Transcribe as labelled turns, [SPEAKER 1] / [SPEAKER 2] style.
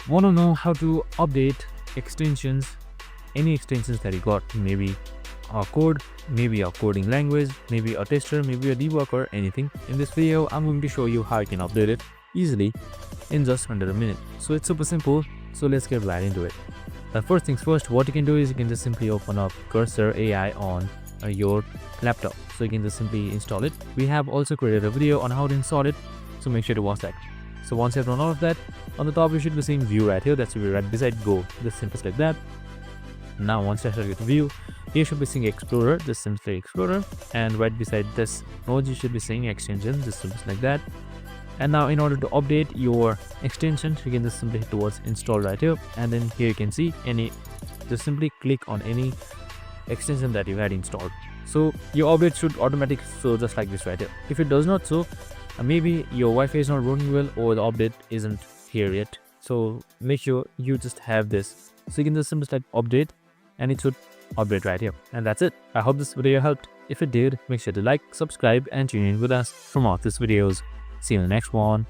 [SPEAKER 1] Want to know how to update extensions, any extensions that you got, maybe a code, maybe a coding language, maybe a tester, maybe a debugger, anything. In this video, I'm going to show you how you can update it easily in just under a minute. So it's super simple. So let's get right into it. First things first, what you can do is you can just simply open up Cursor AI on your laptop. So you can just simply install it. We have also created a video on how to install it, so make sure to watch that. So once you have done all of that, on the top you should be seeing view right here. That should be right beside Go. Just simply select that. Now once you start with view, you should be seeing Explorer. Just simply Explorer, and right beside this node you should be seeing extension. Just simply like that. And now in order to update your extension, you can just simply hit towards install right here, and then here you can see just simply click on any extension that you had installed. So your update should automatically show just like this right here. If it does not show, maybe your Wi-Fi is not working well or the update isn't here yet. So make sure you just have this. So you can just simply select update and it should update right here. And that's it. I hope this video helped. If it did, make sure to like, subscribe and tune in with us for more of these videos. See you in the next one.